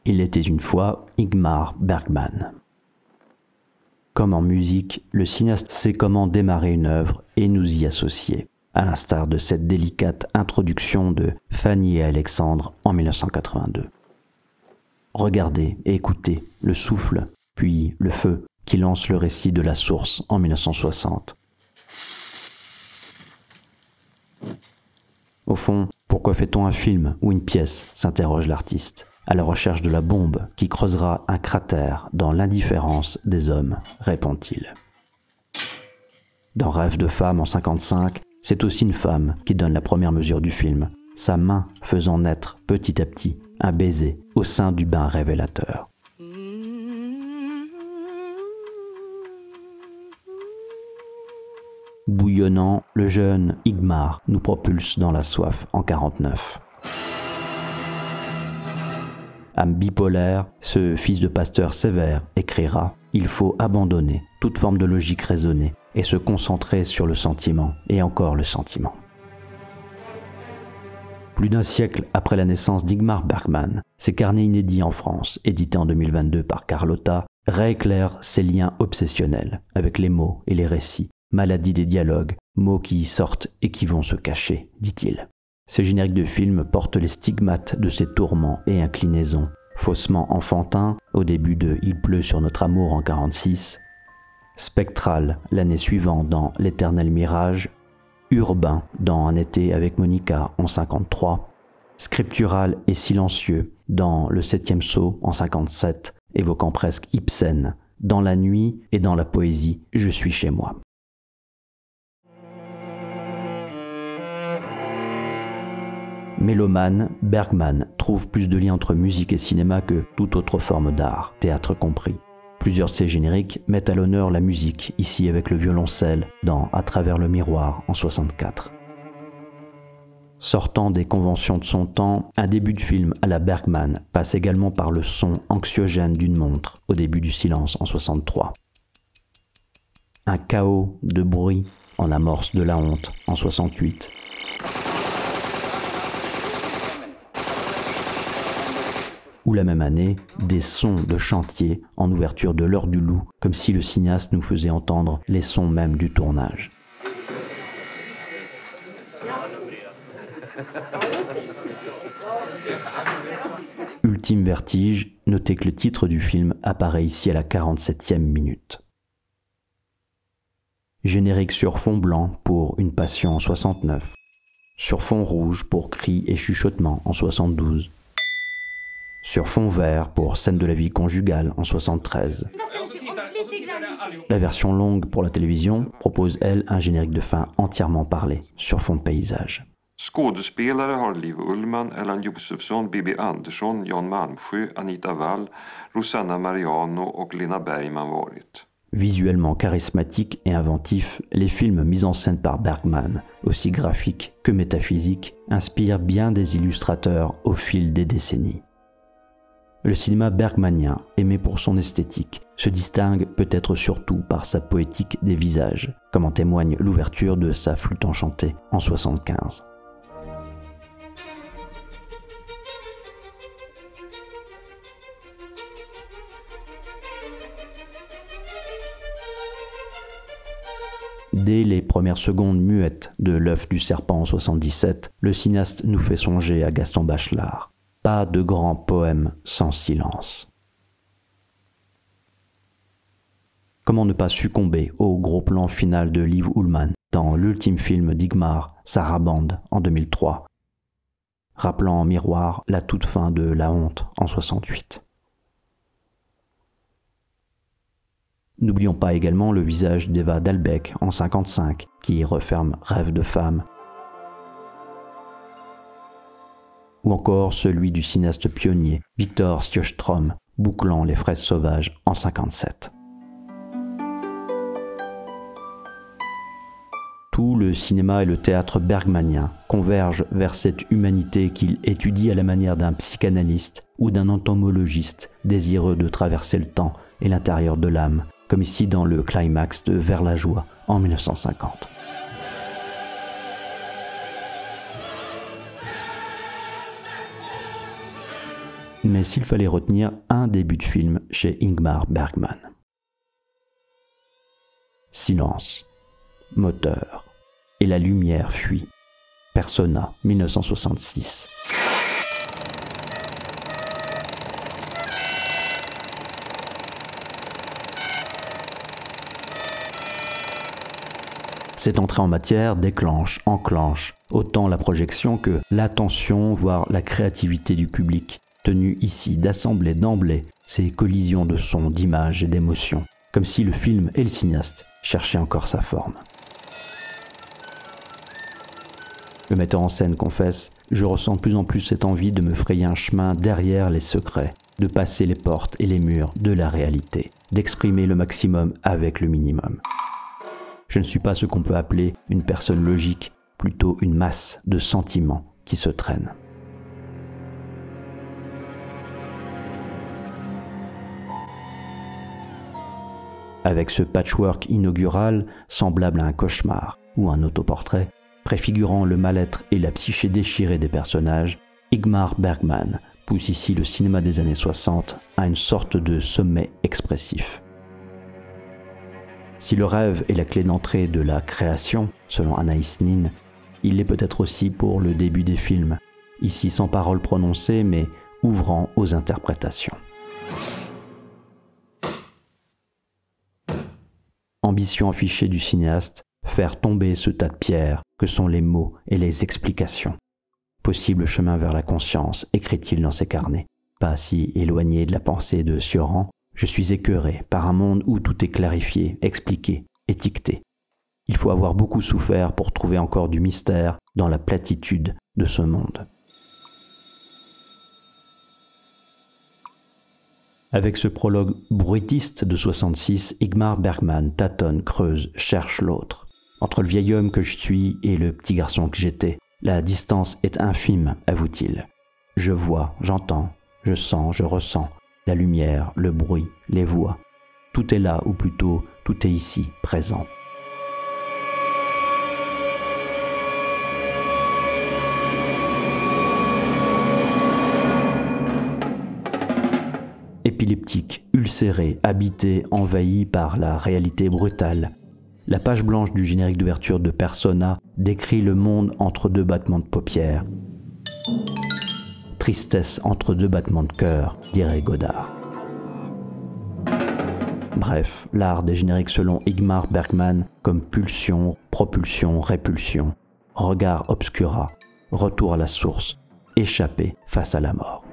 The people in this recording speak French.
Il était une fois Ingmar Bergman. Comme en musique, le cinéaste sait comment démarrer une œuvre et nous y associer, à l'instar de cette délicate introduction de Fanny et Alexandre en 1982. Regardez et écoutez le souffle, puis le feu qui lance le récit de La Source en 1960. Au fond, pourquoi fait-on un film ou une pièce, s'interroge l'artiste, à la recherche de la bombe qui creusera un cratère dans l'indifférence des hommes, répond-il. Dans Rêve de femme en 1955, c'est aussi une femme qui donne la première mesure du film, sa main faisant naître petit à petit un baiser au sein du bain révélateur. Bouillonnant, le jeune Ingmar nous propulse dans la soif en 1949. Âme bipolaire, ce fils de pasteur sévère écrira « Il faut abandonner toute forme de logique raisonnée et se concentrer sur le sentiment et encore le sentiment ». Plus d'un siècle après la naissance d'Ingmar Bergman, ses carnets inédits en France, édités en 2022 par Carlotta, rééclairent ses liens obsessionnels avec les mots et les récits, maladie des dialogues, mots qui y sortent et qui vont se cacher, dit-il. Ces génériques de films portent les stigmates de ces tourments et inclinaisons, faussement enfantins au début de Il pleut sur notre amour en 1946, spectral l'année suivante dans L'éternel mirage, urbain dans Un été avec Monica en 1953, scriptural et silencieux dans Le septième saut en 1957, évoquant presque Ibsen, dans la nuit et dans la poésie Je suis chez moi. Mélomane, Bergman trouve plus de liens entre musique et cinéma que toute autre forme d'art, théâtre compris. Plusieurs de ses génériques mettent à l'honneur la musique, ici avec le violoncelle, dans À travers le miroir en 1964. Sortant des conventions de son temps, un début de film à la Bergman passe également par le son anxiogène d'une montre au début du silence en 1963. Un chaos de bruit en amorce de la honte en 1968. Ou la même année, des sons de chantier en ouverture de L'heure du loup, comme si le cinéaste nous faisait entendre les sons même du tournage. Ultime vertige, notez que le titre du film apparaît ici à la 47e minute. Générique sur fond blanc pour Une passion en 69. Sur fond rouge pour Cris et chuchotements en 72. Sur fond vert pour Scène de la vie conjugale en 73. La version longue pour la télévision propose, elle, un générique de fin entièrement parlé, sur fond de paysage. Skådespelare har Liv Ullmann, Ellen Josefsson, Bibi Andersson, Jan Malmsjö, Anita Wall, Rosanna Mariano och Lena Bergman varit. Visuellement charismatique et inventif, les films mis en scène par Bergman, aussi graphiques que métaphysiques, inspirent bien des illustrateurs au fil des décennies. Le cinéma bergmanien, aimé pour son esthétique, se distingue peut-être surtout par sa poétique des visages, comme en témoigne l'ouverture de Sa flûte enchantée en 1975. Dès les premières secondes muettes de L'œuf du serpent en 1977, le cinéaste nous fait songer à Gaston Bachelard. Pas de grand poème sans silence. Comment ne pas succomber au gros plan final de Liv Ullmann dans l'ultime film d'Ingmar, Sarabande en 2003, rappelant en miroir la toute fin de La honte en 1968. N'oublions pas également le visage d'Eva Dalbeck en 1955, qui referme Rêve de femme, ou encore celui du cinéaste pionnier Victor Sjöström, bouclant Les fraises sauvages en 1957. Tout le cinéma et le théâtre bergmanien convergent vers cette humanité qu'il étudie à la manière d'un psychanalyste ou d'un entomologiste désireux de traverser le temps et l'intérieur de l'âme, comme ici dans le climax de Vers la joie en 1950. Mais s'il fallait retenir un début de film chez Ingmar Bergman. Silence, moteur, et la lumière fuit. Persona, 1966. Cette entrée en matière enclenche autant la projection que l'attention, voire la créativité du public, tenu ici d'assembler d'emblée ces collisions de sons, d'images et d'émotions, comme si le film et le cinéaste cherchaient encore sa forme. Le metteur en scène confesse « Je ressens de plus en plus cette envie de me frayer un chemin derrière les secrets, de passer les portes et les murs de la réalité, d'exprimer le maximum avec le minimum. Je ne suis pas ce qu'on peut appeler une personne logique, plutôt une masse de sentiments qui se traînent. » Avec ce patchwork inaugural, semblable à un cauchemar ou un autoportrait, préfigurant le mal-être et la psyché déchirée des personnages, Ingmar Bergman pousse ici le cinéma des années 60 à une sorte de sommet expressif. Si le rêve est la clé d'entrée de la création, selon Anaïs Nin, il l'est peut-être aussi pour le début des films, ici sans paroles prononcées mais ouvrant aux interprétations. Ambition affichée du cinéaste, faire tomber ce tas de pierres que sont les mots et les explications. Possible chemin vers la conscience, écrit-il dans ses carnets. Pas si éloigné de la pensée de Cioran, je suis écœuré par un monde où tout est clarifié, expliqué, étiqueté. Il faut avoir beaucoup souffert pour trouver encore du mystère dans la platitude de ce monde. Avec ce prologue bruitiste de 66, Ingmar Bergman tâtonne, creuse, cherche l'autre. Entre le vieil homme que je suis et le petit garçon que j'étais, la distance est infime, avoue-t-il. Je vois, j'entends, je sens, je ressens, la lumière, le bruit, les voix. Tout est là, ou plutôt, tout est ici, présent. Épileptique, ulcéré, habité, envahi par la réalité brutale, la page blanche du générique d'ouverture de Persona décrit le monde entre deux battements de paupières. Tristesse entre deux battements de cœur, dirait Godard. Bref, l'art des génériques selon Ingmar Bergman comme pulsion, propulsion, répulsion, regard obscura, retour à la source, échappé face à la mort.